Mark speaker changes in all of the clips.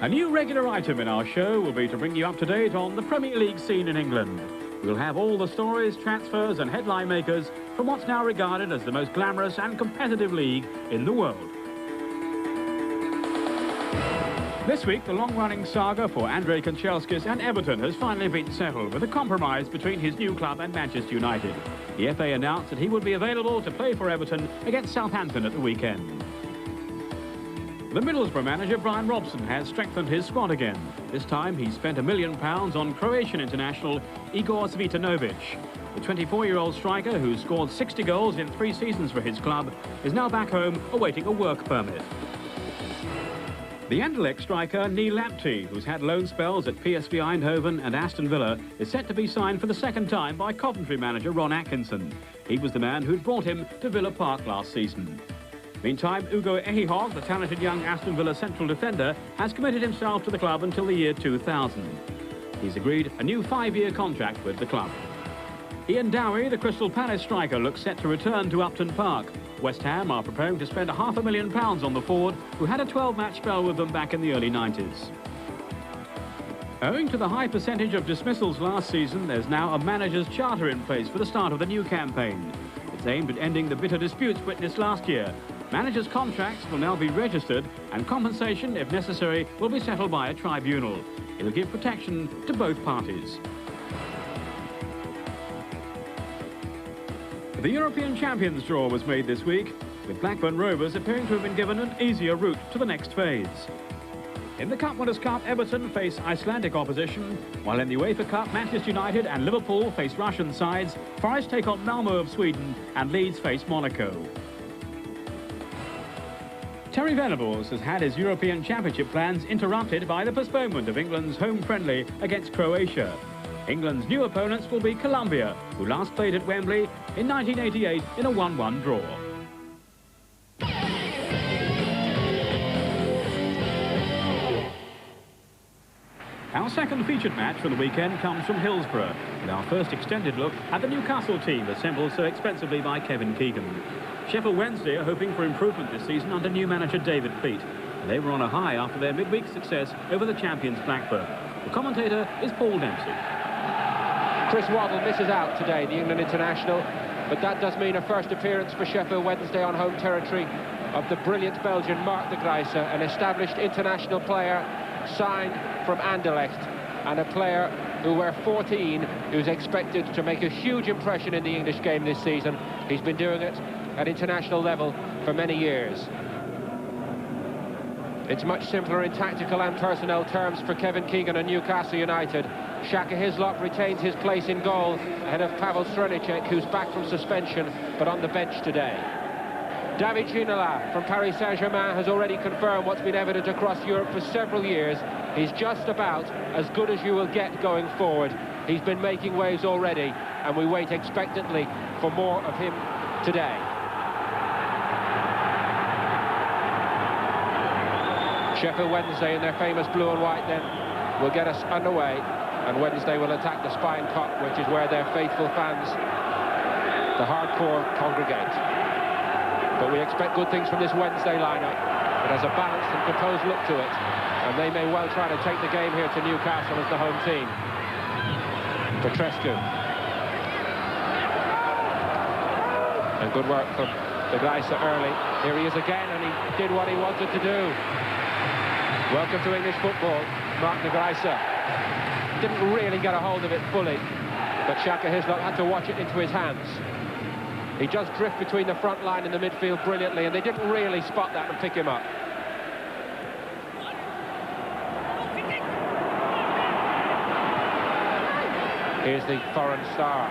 Speaker 1: A new regular item in our show will be to bring you up to date on the Premier League scene in England. We'll have all the stories, transfers and headline makers from what's now regarded as the most glamorous and competitive league in the world. This week, the long-running saga for Andrei Kanchelskis and Everton has finally been settled with a compromise between his new club and Manchester United. The FA announced that he would be available to play for Everton against Southampton at the weekend. The Middlesbrough manager Brian Robson has strengthened his squad again. This time he spent £1 million on Croatian international Igor Svitanovic. The 24-year-old striker, who scored 60 goals in 3 seasons for his club, is now back home awaiting a work permit. The Anderlecht striker Neil Lamptey, who's had loan spells at PSV Eindhoven and Aston Villa, is set to be signed for the second time by Coventry manager Ron Atkinson. He was the man who'd brought him to Villa Park last season. Meantime, Ugo Ehihog, the talented young Aston Villa central defender, has committed himself to the club until the year 2000. He's agreed a new 5-year contract with the club. Ian Dowie, the Crystal Palace striker, looks set to return to Upton Park. West Ham are preparing to spend £500,000 on the forward, who had a 12-match spell with them back in the early 90s. Owing to the high percentage of dismissals last season, there's now a manager's charter in place for the start of the new campaign. It's aimed at ending the bitter disputes witnessed last year. Managers' contracts will now be registered, and compensation, if necessary, will be settled by a tribunal. It'll give protection to both parties. The European Champions draw was made this week, with Blackburn Rovers appearing to have been given an easier route to the next phase. In the Cup Winners' Cup, Everton face Icelandic opposition, while in the UEFA Cup, Manchester United and Liverpool face Russian sides, Forest take on Malmö of Sweden, and Leeds face Monaco. Terry Venables has had his European Championship plans interrupted by the postponement of England's home friendly against Croatia. England's new opponents will be Colombia, who last played at Wembley in 1988 in a 1-1 draw. Our second featured match for the weekend comes from Hillsborough, with our first extended look at the Newcastle team assembled so expensively by Kevin Keegan. Sheffield Wednesday are hoping for improvement this season under new manager David Peat. They were on a high after their midweek success over the champions Blackburn. The commentator is Paul Dempsey.
Speaker 2: Chris Waddle misses out today, the England international, but that does mean a first appearance for Sheffield Wednesday on home territory of the brilliant Belgian Mark de Gruyse, an established international player signed from Anderlecht, and a player who wears 14, who's expected to make a huge impression in the English game this season. He's been doing it at international level for many years. It's much simpler in tactical and personnel terms for Kevin Keegan and Newcastle United. Shaka Hislop retains his place in goal ahead of Pavel Srenicek, who's back from suspension but on the bench today. David Ginola from Paris Saint-Germain has already confirmed what's been evident across Europe for several years. He's just about as good as you will get going forward. He's been making waves already, and we wait expectantly for more of him today. Sheffield Wednesday in their famous blue and white then will get us underway, and Wednesday will attack the Spine Kop, which is where their faithful fans, the hardcore, congregate. But we expect good things from this Wednesday lineup. It has a balanced and composed look to it, and they may well try to take the game here to Newcastle as the home team. Petrescu. And good work from de Gruyse early. Here he is again, and he did what he wanted to do. Welcome to English football, Mark de Gruyse. Didn't really get a hold of it fully, but Shaka Hislop had to watch it into his hands. He does drift between the front line and the midfield brilliantly, and they didn't really spot that and pick him up. Here's the foreign star.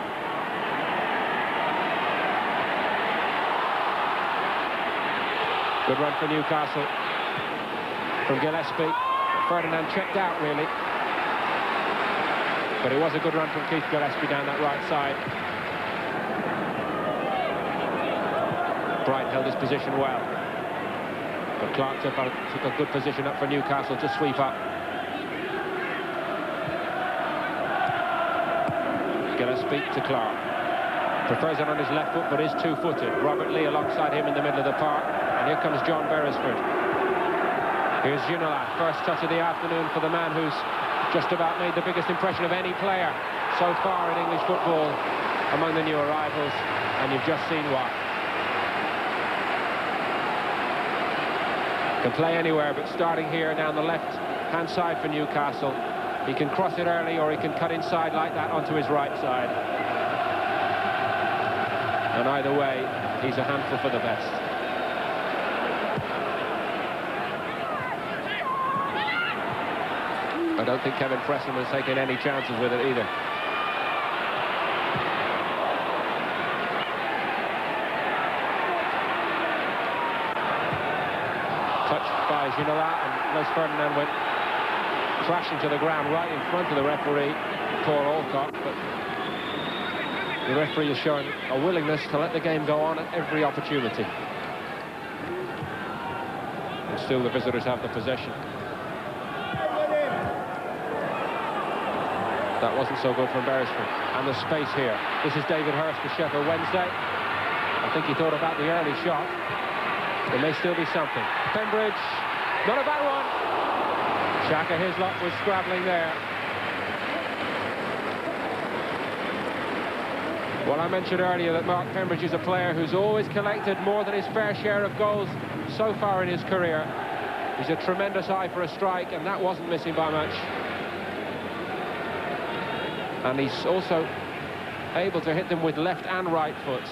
Speaker 2: Good run for Newcastle from Gillespie. Ferdinand checked out, really. But it was a good run from Keith Gillespie down that right side. Bright held his position well. But Clark took a good position up for Newcastle to sweep up. Gillespie to Clark. Prefers it on his left foot, but is two-footed. Robert Lee alongside him in the middle of the park. And here comes John Beresford. Here's Ginola, first touch of the afternoon for the man who's just about made the biggest impression of any player so far in English football among the new arrivals, and you've just seen why. Can play anywhere, but starting here down the left-hand side for Newcastle. He can cross it early, or he can cut inside like that onto his right side. And either way, he's a handful for the best. I don't think Kevin Preston has taken any chances with it either. Touched by Ginola, and Les Ferdinand went crashing to the ground right in front of the referee, Paul Alcott, but the referee has shown a willingness to let the game go on at every opportunity. And still the visitors have the possession. That wasn't so good from Beresford. And the space here. This is David Hurst for Sheffield Wednesday. I think he thought about the early shot. There may still be something. Pembridge, not a bad one. Shaka Hislop was scrabbling there. Well, I mentioned earlier that Mark Pembridge is a player who's always collected more than his fair share of goals so far in his career. He's a tremendous eye for a strike, and that wasn't missing by much. And he's also able to hit them with left and right foots.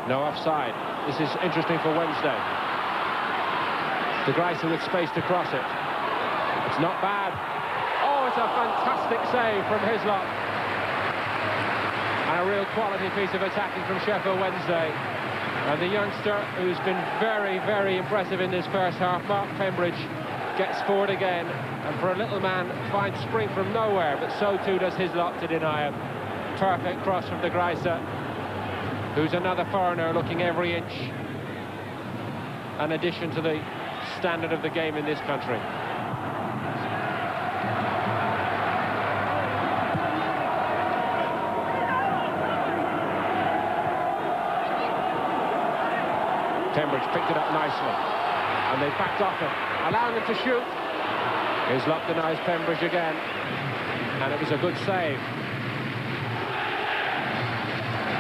Speaker 2: No offside. This is interesting for Wednesday. De Gruyter with space to cross it. It's not bad. Oh, it's a fantastic save from Hislop. And a real quality piece of attacking from Sheffield Wednesday. And the youngster, who's been very, very impressive in this first half, Mark Pembridge, gets forward again. And for a little man, finds spring from nowhere, but so too does Hislop to deny him. Perfect cross from De Gruyter, who's another foreigner looking every inch an addition to the standard of the game in this country. Pembridge picked it up nicely, and they backed off it, allowing him to shoot. Hislop denies Pembridge again, and it was a good save.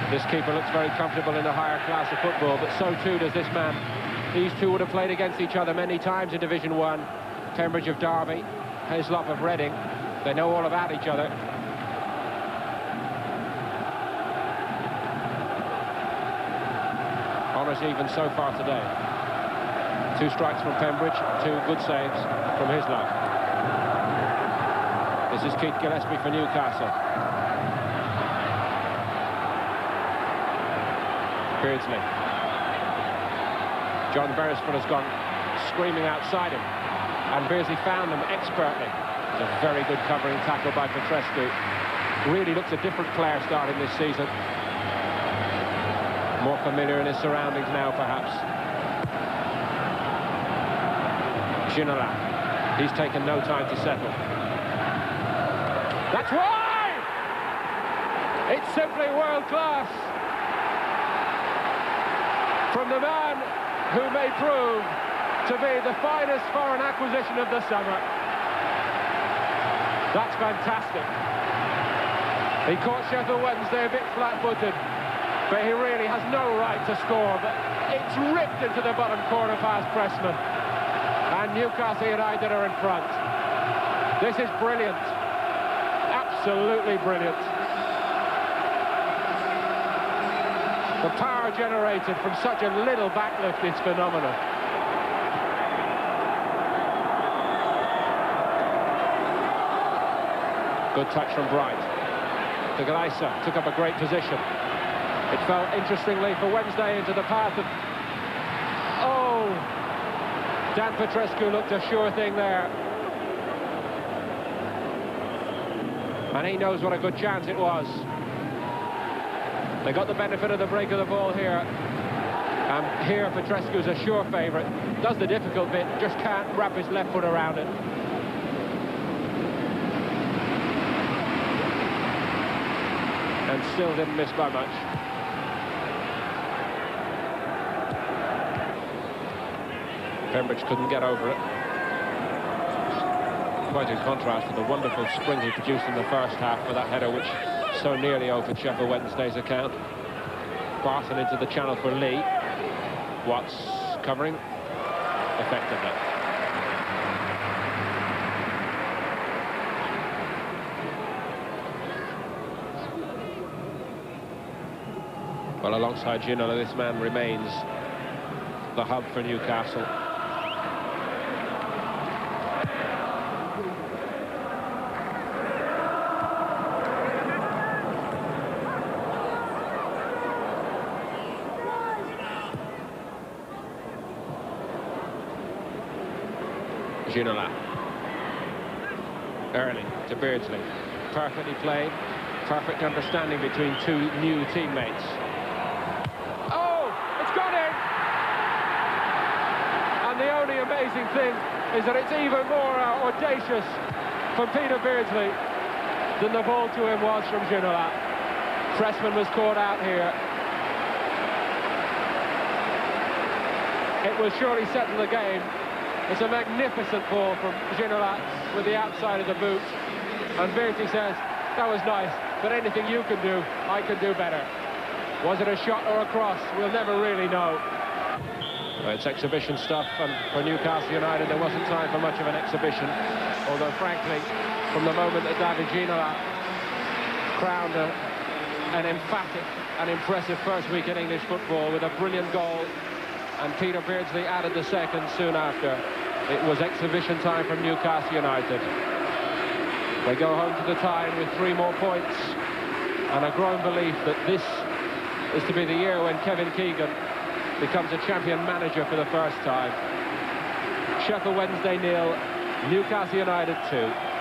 Speaker 2: This keeper looks very comfortable in the higher class of football, but so too does this man. These two would have played against each other many times in Division 1. Pembridge of Derby, Hislop of Reading. They know all about each other. Honours even so far today. 2 strikes from Pembridge, 2 good saves from Hislop. This is Keith Gillespie for Newcastle. Beardsley. John Beresford has gone screaming outside him, and Beardsley found him expertly. It was a very good covering tackle by Petrescu. Really looks a different player starting this season. More familiar in his surroundings now, perhaps. Ginola. He's taken no time to settle. That's why! It's simply world class from the man who may prove to be the finest foreign acquisition of the summer. That's fantastic. He caught Sheffield Wednesday a bit flat-footed, but he really has no right to score. But it's ripped into the bottom corner past Pressman, and Newcastle United are in front. This is brilliant. Absolutely brilliant. The power generated from such a little backlift is phenomenal. Good touch from Bright. De Gruyter took up a great position. It fell, interestingly, for Wednesday into the path of... Oh! Dan Petrescu looked a sure thing there. And he knows what a good chance it was. They got the benefit of the break of the ball here. And here Petrescu's a sure favourite. Does the difficult bit, just can't wrap his left foot around it. and still didn't miss by much. Pembridge couldn't get over it. Quite in contrast to the wonderful spring he produced in the first half with that header which so nearly opened Sheffield Wednesday's account. Barton into the channel for Lee. Watts covering effectively. Well, alongside Ginola, this man remains the hub for Newcastle. Ginola. Early to Beardsley. Perfectly played. Perfect understanding between two new teammates. Oh, it's gone in! And the only amazing thing is that it's even more audacious from Peter Beardsley than the ball to him was from Ginola. Pressman was caught out here. It will surely settle the game. It's a magnificent ball from Ginola with the outside of the boot. And Beardsley says, that was nice, but anything you can do, I can do better. Was it a shot or a cross? We'll never really know. Well, it's exhibition stuff, and for Newcastle United, there wasn't time for much of an exhibition. Although, frankly, from the moment that David Ginola crowned an emphatic and impressive first week in English football with a brilliant goal, and Peter Beardsley added the second soon after, it was exhibition time from Newcastle United. They go home to the Tyne with 3 more points and a growing belief that this is to be the year when Kevin Keegan becomes a champion manager for the first time. Sheffield Wednesday 0, Newcastle United 2.